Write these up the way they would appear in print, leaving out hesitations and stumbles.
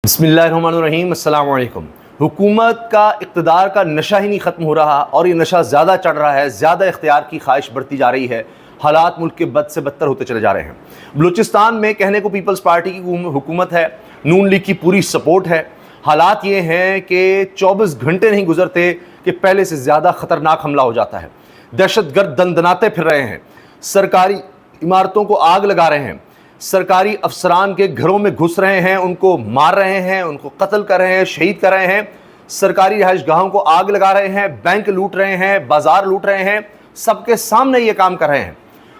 बिस्मिल्लाहिर्रहमानिर्रहीम, अस्सलाम वालेकुम। हुकूमत का इक़्तिदार का नशा ही नहीं ख़त्म हो रहा और ये नशा ज़्यादा चढ़ रहा है, ज़्यादा इख्तियार की ख्वाहिश बढ़ती जा रही है। हालात मुल्क के बद से बदतर होते चले जा रहे हैं। बलूचिस्तान में कहने को पीपल्स पार्टी की हुकूमत है, नून लीग की पूरी सपोर्ट है। हालात ये हैं कि 24 घंटे नहीं गुजरते कि पहले से ज़्यादा ख़तरनाक हमला हो जाता है। दहशतगर्द दंदनाते फिर रहे हैं, सरकारी इमारतों को आग लगा रहे हैं, सरकारी अफसरान के घरों में घुस रहे हैं, उनको मार रहे हैं, उनको कत्ल कर रहे हैं, शहीद कर रहे हैं, सरकारी रिहाइश गाहों को आग लगा रहे हैं, बैंक लूट रहे हैं, बाजार लूट रहे हैं, सबके सामने ये काम कर रहे हैं।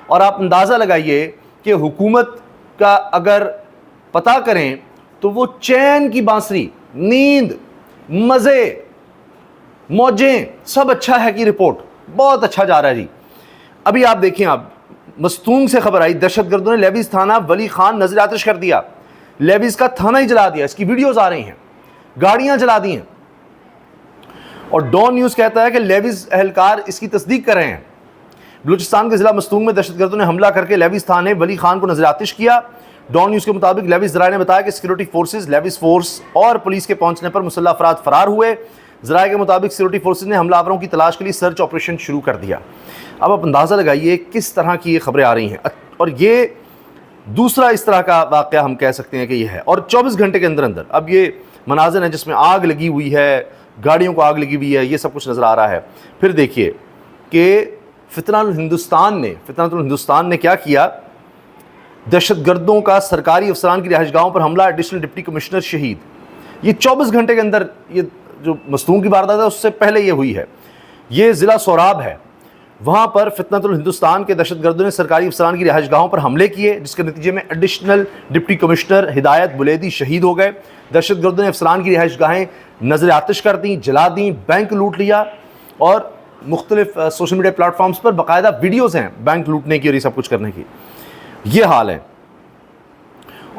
और आप अंदाज़ा लगाइए कि हुकूमत का अगर पता करें तो वो चैन की बांसुरी, नींद, मज़े, मौजें सब अच्छा है कि रिपोर्ट बहुत अच्छा जा रहा है जी। अभी आप देखें, आप मस्तूंग से खबर आई, दहशतगर्दों ने लेविस थाना वली खान नजर आतिश कर दिया, लेविस का थाना ही जला दिया। इसकी वीडियोस आ रही हैं, गाड़ियां जला दी हैं। और डॉन न्यूज़ कहता है कि लेविस एहलकार इसकी तस्दीक कर रहे हैं। बलूचिस्तान के जिला मस्तूंग में दहशतगर्दों ने हमला करके लेविस थाने वली खान को नजर आतिश किया। डॉन न्यूज़ के मुताबिक लेविस ज़राए ने बताया कि सिक्योरिटी फोर्सेज, लेविस फोर्स और पुलिस के पहुंचने पर मुसल्लह अफराद फरार हुए। ज़राए के मुताबिक सिक्योरिटी फोर्सेज ने हमलावरों की तलाश के लिए सर्च ऑपरेशन शुरू कर दिया। अब आप अंदाज़ा लगाइए किस तरह की ये खबरें आ रही हैं। और ये दूसरा इस तरह का वाक़या हम कह सकते हैं कि ये है। और 24 घंटे के अंदर अंदर अब ये मनाज़र हैं जिसमें आग लगी हुई है, गाड़ियों को आग लगी हुई है, ये सब कुछ नज़र आ रहा है। फिर देखिए कि फितनातुल हिंदुस्तान ने क्या किया, दहशतगर्दों का सरकारी अफसरान की रिहाइशगाहों पर हमला, एडिशनल डिप्टी कमिश्नर शहीद। ये 24 घंटे के अंदर, ये जो मस्तूंग की वारदात है उससे पहले ये हुई है। ये ज़िला सोराब है, वहाँ पर फितनातुल हिंदुस्तान के दहशतगर्दों ने सरकारी अफसरान की रिहाइशगाहों पर हमले किए, जिसके नतीजे में एडिशनल डिप्टी कमिश्नर हिदायत बुलेदी शहीद हो गए। दहशतगर्दों ने अफसरान की रिहाइशगाहें नजर आतिश कर दी, जला दी, बैंक लूट लिया। और मुख्तलिफ सोशल मीडिया प्लेटफॉर्म्स पर बाकायदा वीडियोज़ हैं बैंक लूटने की और ये सब कुछ करने की। ये हाल है।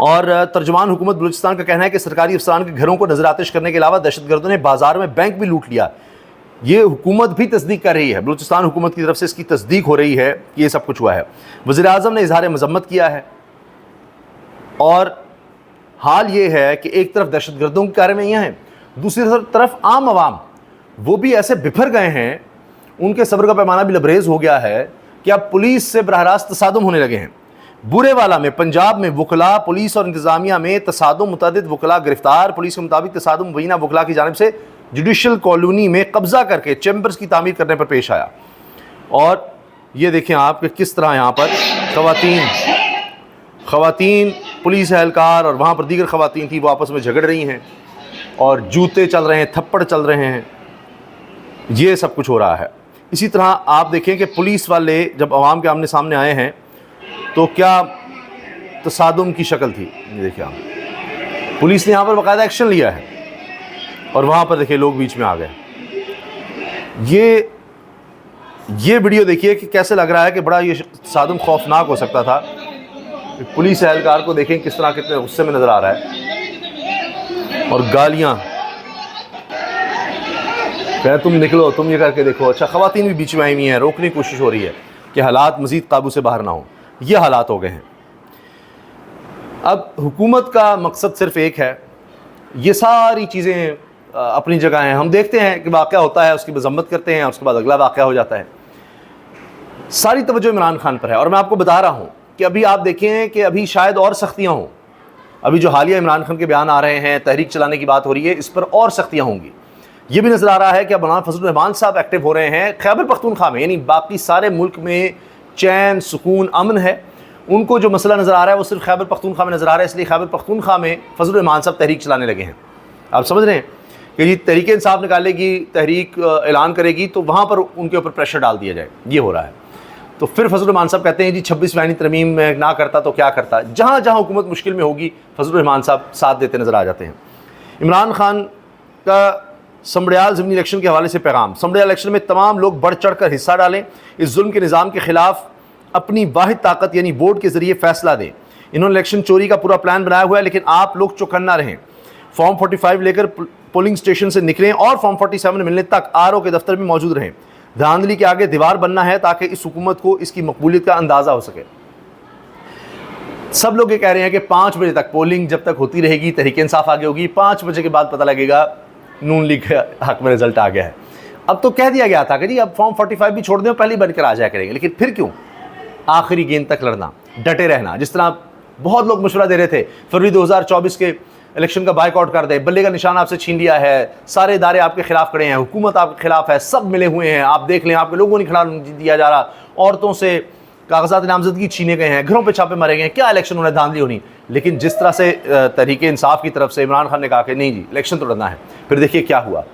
और तर्जुमान हुकूमत बलूचिस्तान का कहना है कि सरकारी अफसरान के घरों को नजर आतिश करने के अलावा दहशतगर्दों ने बाजार में बैंक भी लूट लिया। ये हुकूमत भी तस्दीक कर रही है, बलूचिस्तान हुकूमत की तरफ से इसकी तस्दीक हो रही है कि ये सब कुछ हुआ है। वज़ीर-ए-आज़म ने इज़हार मज़म्मत किया है। और हाल ये है कि एक तरफ दहशतगर्दों की कार्रवाइयाँ हैं, दूसरी तरफ आम आवाम वो भी ऐसे बिफर गए हैं, उनके सब्र का पैमाना भी लबरेज हो गया है कि अब पुलिस से बराह रास्त तसादुम होने लगे हैं। बुरेवाला में, पंजाब में वकला, पुलिस और इंतज़ामिया में तसादुम, मुतअद्दिद वकला गिरफ्तार। पुलिस के मुताबिक तसादुम मुबैना वकला की जानिब से जुडिशल कॉलोनी में कब्जा करके चैम्बर्स की तामीर करने पर पेश आया। और ये देखें आप कि किस तरह यहाँ पर ख़वातीन पुलिस एहलकार और वहाँ पर दीगर ख़वातीन थी, वो आपस में झगड़ रही हैं और जूते चल रहे हैं, थप्पड़ चल रहे हैं, ये सब कुछ हो रहा है। इसी तरह आप देखें कि पुलिस वाले जब आवाम के आमने सामने आए हैं तो क्या तसादुम की शक्ल थी। ये देखिए आप, पुलिस ने यहाँ पर बाकायदा एक्शन लिया है और वहाँ पर देखिए लोग बीच में आ गए। ये वीडियो देखिए कि कैसे लग रहा है कि बड़ा ये तसादुम खौफनाक हो सकता था। पुलिस एहलकार को देखें किस तरह कितने गुस्से में नज़र आ रहा है और गालियाँ, कह तुम निकलो, तुम ये करके देखो। अच्छा, ख़वातीन भी बीच में आई हुई हैं, रोकने की कोशिश हो रही है कि हालात मज़ीद काबू से बाहर ना हो। ये हालात हो गए हैं। अब हुकूमत का मकसद सिर्फ एक है, ये सारी चीज़ें अपनी जगह हैं। हम देखते हैं कि वाक़या होता है, उसकी मज़म्मत करते हैं, उसके बाद अगला वाक़या हो जाता है। सारी तवज्जो इमरान खान पर है। और मैं आपको बता रहा हूँ कि अभी आप देखें कि अभी शायद और सख्तियाँ हों। अभी जो हालिया इमरान खान के बयान आ रहे हैं, तहरीक चलाने की बात हो रही है, इस पर और सख्तियाँ होंगी। ये भी नज़र आ रहा है कि अब मौलाना फजलुर रहमान साहब एक्टिव हो रहे हैं खैबर पख्तूनख्वा में, यानी बाकी सारे मुल्क में चैन, सुकून, अमन है। उनको जो मसला नज़र आ रहा है वो सिर्फ खैबर पख्तूनख्वा में नज़र आ रहा है, इसलिए खैबर पख्तूनख्वा में फजलुर रहमान साहब तहरीक चलाने लगे हैं। आप समझ रहे हैं कि ये तहरीक इंसाफ निकालेगी, तहरीक ऐलान करेगी तो वहाँ पर उनके ऊपर प्रेशर डाल दिया जाए, ये हो रहा है। तो फिर फजलुर रहमान साहब कहते हैं जी 26 वैनी तरमीम में ना करता तो क्या करता। जहाँ जहाँ हुकूमत मुश्किल में होगी फजलुर रहमान साहब साथ देते नज़र आ जाते हैं। इमरान खान का समड़ियाल ज़मीनी इलेक्शन के हवाले से पैगाम, समड़ियाल इलेक्शन में तमाम लोग बढ़ चढ़ कर हिस्सा डालें, इस जुल्म के निज़ाम के ख़िलाफ़ अपनी वाहिद ताकत यानी वोट के ज़रिए फ़ैसला दें। इन्होंने इलेक्शन चोरी का पूरा प्लान बनाया हुआ है, लेकिन आप लोग चौकन्ना रहें। फॉर्म 45 लेकर पोलिंग स्टेशन से निकलें और फॉर्म 47 मिलने तक आरओ के दफ्तर में मौजूद रहें। धांधली के आगे दीवार बनना है ताकि इस हुकूमत को इसकी मकबूलियत का अंदाज़ा हो सके। सब लोग ये कह रहे हैं कि 5 बजे तक पोलिंग जब तक होती रहेगी, तहरीक इंसाफ आगे होगी, 5 बजे के बाद पता लगेगा नून लीग के हक में रिजल्ट आ गया है। अब तो कह दिया गया था कि जी अब फॉर्म 45 भी छोड़ दें, पहले ही बनकर आ जाया करेंगे, लेकिन फिर क्यों आखिरी गेंद तक लड़ना, डटे रहना। जिस तरह बहुत लोग मशवरा दे रहे थे फरवरी 2024 के इलेक्शन का बाइकआउट कर दे, बल्ले का निशान आपसे छीन लिया है, सारे इदारे आपके खिलाफ खड़े हैं, हुकूमत आपके खिलाफ है, सब मिले हुए हैं, आप देख लें आपके लोगों ने खिला दिया जा रहा, औरतों से कागजात नामजदगी छीने गए हैं, घरों पे छापे मारे गए हैं, क्या इलेक्शन होना, धांधली होनी। लेकिन जिस तरह से तहरीक इंसाफ की तरफ से इमरान खान ने कहा कि नहीं जी इलेक्शन तो लड़ना है, फिर देखिए क्या हुआ,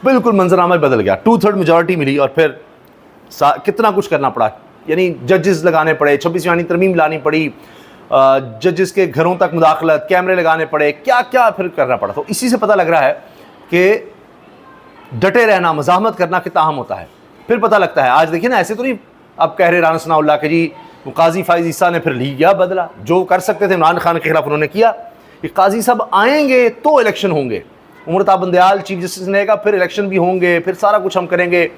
बिल्कुल मंजराना बदल गया, 2/3 मेजॉरिटी मिली और फिर कितना कुछ करना पड़ा, यानी जजेस लगाने पड़े, 26वीं तरमीम लानी पड़ी, जजेस के घरों तक मुदाखलत, कैमरे लगाने पड़े, क्या क्या फिर करना पड़ा। तो इसी से पता लग रहा है कि डटे रहना, मज़ाहमत करना कितना अहम होता है। फिर पता लगता है, आज देखिए ना, ऐसे तो नहीं अब कह रहे राना सनाउल्लाह के जी काजी फाइज ईसा ने फिर लिया बदला, जो कर सकते थे इमरान खान के खिलाफ उन्होंने किया, कि काजी साहब आएंगे तो इलेक्शन होंगे, उमरता बंदयाल चीफ जस्टिस ने कहा फिर इलेक्शन भी होंगे, फिर सारा कुछ हम करेंगे,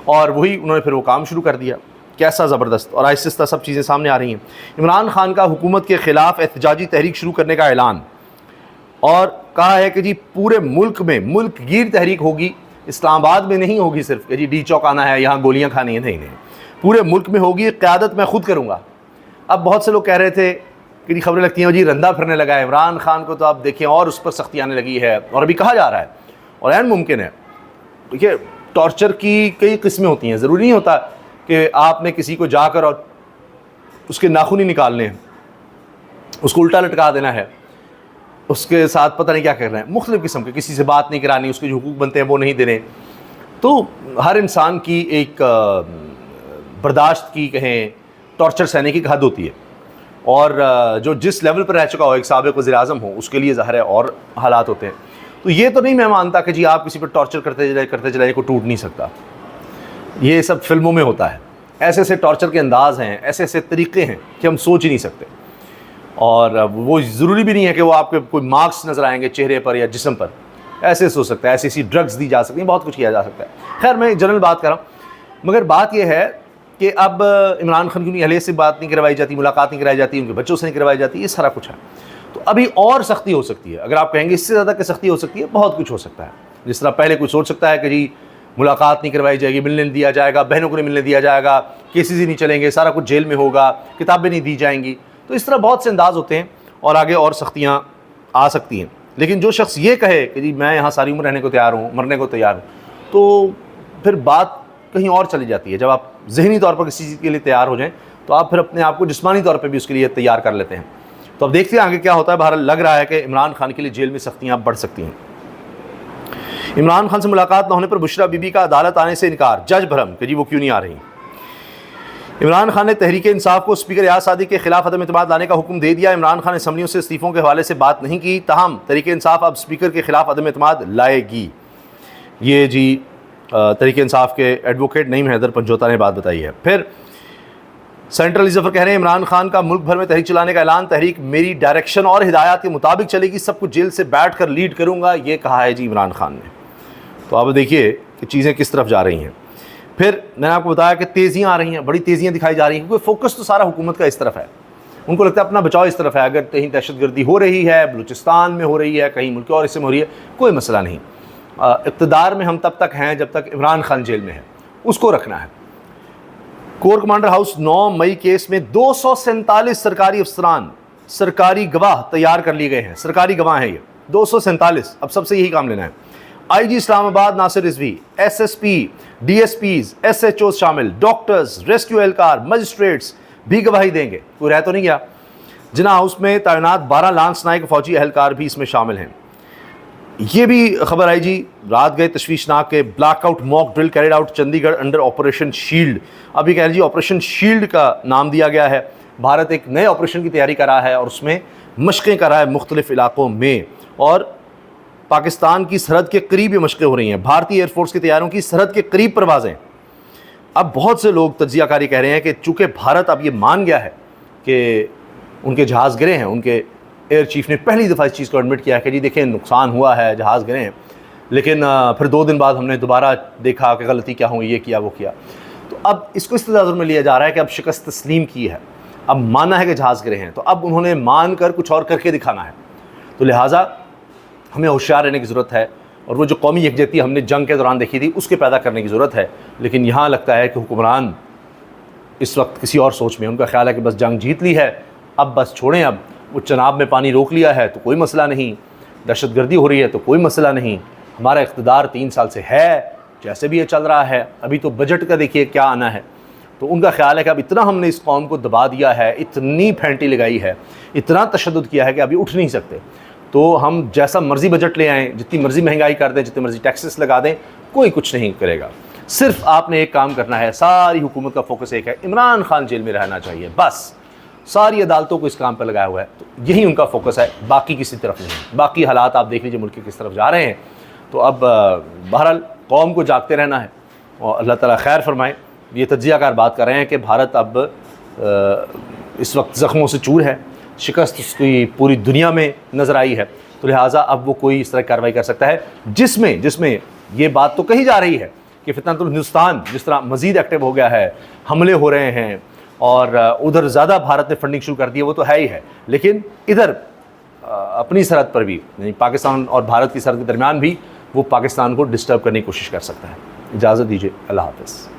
और वही उन्होंने फिर वो काम शुरू कर दिया। कैसा ज़बरदस्त, और आहिस्ता आहिस्ता सब चीज़ें सामने आ रही हैं। इमरान खान का हुकूमत के ख़िलाफ़ एहतजाजी तहरीक शुरू करने का ऐलान, और कहा है कि जी पूरे मुल्क में मुल्क गिर तहरीक होगी, इस्लामाबाद में नहीं होगी सिर्फ कि जी डी चौक आना है, यहाँ गोलियाँ खानी है, नहीं, पूरे मुल्क में होगी, क़यादत मैं खुद करूँगा। अब बहुत से लोग कह रहे थे कि जी खबरें लगती हैं जी रंदा फिरने लगा है इमरान खान को, तो आप देखें और उस पर सख्ती आने लगी है, और अभी कहा जा रहा है और ऐन मुमकिन है। देखिए टॉर्चर की कई किस्में होती हैं, ज़रूरी नहीं होता कि आपने किसी को जाकर और उसके नाखून ही निकालने हैं, उसको उल्टा लटका देना है, उसके साथ पता नहीं क्या करना है, मुख्तलिफ़ किस्म के, किसी से बात नहीं करानी, उसके जो हुकूक बनते हैं वो नहीं देने। तो हर इंसान की एक बर्दाश्त की कहें टॉर्चर सहने की हद होती है, और जो जिस लेवल पर रह चुका हो, एक साबिक़ वज़ीर-ए-आज़म हो, उसके लिए ज़ाहिर है और हालात होते हैं। तो ये तो नहीं मैं मानता कि जी आप किसी पर टॉर्चर करते चलाए को टूट नहीं सकता, ये सब फिल्मों में होता है, ऐसे ऐसे टॉर्चर के अंदाज़ हैं, ऐसे ऐसे तरीक़े हैं कि हम सोच ही नहीं सकते, और वो ज़रूरी भी नहीं है कि वो आपके कोई मार्क्स नज़र आएंगे चेहरे पर या जिस्म पर, ऐसे सोच सकता है, ऐसी ऐसी ड्रग्स दी जा सकती हैं, बहुत कुछ किया जा सकता है। खैर मैं जनरल बात कर रहा हूँ, मगर बात यह है कि अब इमरान खान की अहलियत से बात नहीं करवाई जाती, मुलाकात नहीं कराई जाती, उनके बच्चों से नहीं करवाई जाती, ये सारा कुछ है। तो अभी और सख्ती हो सकती है, अगर आप कहेंगे इससे ज़्यादा की सख्ती हो सकती है, बहुत कुछ हो सकता है। जिस तरह पहले कुछ सोच सकता है कि जी मुलाकात नहीं करवाई जाएगी, मिलने नहीं दिया जाएगा, बहनों को नहीं मिलने दिया जाएगा, केसेस ही नहीं चलेंगे, सारा कुछ जेल में होगा, किताबें नहीं दी जाएंगी, तो इस तरह बहुत से अंदाज़ होते हैं और आगे और सख्तियाँ आ सकती हैं। लेकिन जो शख्स ये कहे कि जी मैं यहाँ सारी उम्र रहने को तैयार हूँ, मरने को तैयार हूँ, तो फिर बात कहीं और चली जाती है। जब आप ज़हनी तौर पर किसी चीज़ के लिए तैयार हो जाएं, तो आप फिर अपने आप को जिस्मानी तौर पर भी उसके लिए तैयार कर लेते हैं। तो अब देखते हैं आगे क्या होता है। बहरहाल लग रहा है कि इमरान खान के लिए जेल में सख्तियाँ बढ़ सकती हैं। इमरान खान से मुलाकात न होने पर बुशरा बीबी का अदालत आने से इनकार, जज भरम कि जी वो क्यों नहीं आ रही। इमरान खान ने तहरीक इंसाफ को स्पीकर रियाज सादिक के खिलाफ अदम एतमाद लाने का हुक्म दे दिया। इमरान खान ने असम्बलियों से इस्तीफ़ों के हवाले से बात नहीं की, ताहम तहरीक इंसाफ अब स्पीकर के खिलाफ अदम एतमाद लाएगी। ये जी तहरीक इंसाफ के एडवोकेट नईम हैदर पंजोता ने बात बताई है। फिर सेंट्रल रिजर्व कह रहे हैं इमरान खान का मुल्क भर में तहरीक चलाने का ऐलान, तहरीक मेरी डायरेक्शन और हिदायत के मुताबिक चलेगी, सब कुछ जेल से बैठ कर लीड करूँगा, ये कहा है जी इमरान खान ने। तो अब देखिए कि चीज़ें किस तरफ जा रही हैं। फिर मैंने आपको बताया कि तेज़ियाँ आ रही हैं, बड़ी तेज़ियाँ दिखाई जा रही हैं, क्योंकि फोकस तो सारा हुकूमत का इस तरफ है। उनको लगता है अपना बचाव इस तरफ है, अगर कहीं दहशतगर्दी हो रही है, बलूचिस्तान में हो रही है, कहीं मुल्क और हिस्से में हो रही है, कोई मसला नहीं, इक़्तिदार में हम तब तक हैं जब तक इमरान खान जेल में है, उसको रखना है। कोर कमांडर हाउस 9 मई केस में 247 सरकारी अफसरान, सरकारी गवाह तैयार कर लिए गए हैं। सरकारी गवाह हैं ये 247, अब सबसे यही काम लेना है। IG Islamabad Nasir Rizvi, SSP, DSPs, SHOs शामिल, डॉक्टर्स, रेस्क्यू एहलकार, मजिस्ट्रेट्स भी गवाही देंगे, कोई रह तो नहीं गया। जिना हाउस में तैनात 12 लांस नायक फौजी एहलकार भी इसमें शामिल हैं। ये भी खबर आई जी, रात गए तशवीशनाक के blackout mock drill carried out Chandigarh under operation shield. अभी कह रहे जी ऑपरेशन शील्ड का नाम दिया गया है। भारत एक नए ऑपरेशन की तैयारी कर रहा है और उसमें मशक़ें कर रहा है मुख्तलिफ़ इलाक़ों में, और पाकिस्तान की सरहद के करीब ये मशक़ें हो रही हैं। भारतीय एयरफोर्स की तैयारियों की सरहद के करीब परवाज़ें। अब बहुत से लोग तज्ज़ियाकारी कह रहे हैं कि चूँकि भारत अब ये मान गया है कि उनके जहाज़ गिरे हैं, उनके एयर चीफ ने पहली दफ़ा इस चीज़ को एडमिट किया है कि जी देखें नुकसान हुआ है, जहाज़ गिरे हैं, लेकिन फिर 2 दिन बाद हमने दोबारा देखा कि गलती क्या हुई, ये किया वो किया। तो अब इसको इस तदाजुर में लिया जा रहा है कि अब शिकस्त तस्लीम की है, अब माना है कि जहाज़ गिरे हैं, तो अब उन्होंने मान कर कुछ और करके दिखाना है। तो लिहाजा हमें होशियार रहने की ज़रूरत है, और वो जो कौमी यकजहती हमने जंग के दौरान देखी थी उसके पैदा करने की ज़रूरत है। लेकिन यहाँ लगता है कि हुक्मरान इस वक्त किसी और सोच में, उनका ख्याल है कि बस जंग जीत ली है, अब बस छोड़ें, अब वो चनाब में पानी रोक लिया है तो कोई मसला नहीं, दहशतगर्दी हो रही है तो कोई मसला नहीं, हमारा इक़्तिदार 3 साल से है, जैसे भी ये चल रहा है, अभी तो बजट का देखिए क्या आना है। तो उनका ख्याल है कि अब इतना हमने इस कौम को दबा दिया है, इतनी फेंटी लगाई है, इतना तशद्दुद किया है कि अभी उठ नहीं सकते। तो हम जैसा मर्ज़ी बजट ले आएँ, जितनी मर्ज़ी महंगाई कर दें, जितनी मर्ज़ी टैक्सेस लगा दें, कोई कुछ नहीं करेगा। सिर्फ आपने एक काम करना है, सारी हुकूमत का फोकस एक है, इमरान खान जेल में रहना चाहिए, बस। सारी अदालतों को इस काम पर लगाया हुआ है, तो यही उनका फोकस है, बाकी किसी तरफ नहीं। बाकी हालात आप देख लीजिए मुल्क के किस तरफ जा रहे हैं। तो अब बहरहाल कौम को जागते रहना है, और अल्लाह ताला खैर फरमाए। ये तज्ज़ियाकार बात कर रहे हैं कि भारत अब इस वक्त ज़ख्मों से चूर है, शिकस्त उसकी पूरी दुनिया में नज़र आई है, तो लिहाजा अब वो कोई इस तरह कार्रवाई कर सकता है जिसमें ये बात तो कही जा रही है कि फितनतुल हिंदुस्तान जिस तरह मज़ीद एक्टिव हो गया है, हमले हो रहे हैं, और उधर ज़्यादा भारत ने फंडिंग शुरू कर दी है, वो तो है ही है। लेकिन इधर अपनी सरहद पर भी, यानी पाकिस्तान और भारत की सरहद के दरमियान भी वो पाकिस्तान को डिस्टर्ब करने की कोशिश कर सकता है। इजाज़त दीजिए, अल्लाह हाफ़िज़।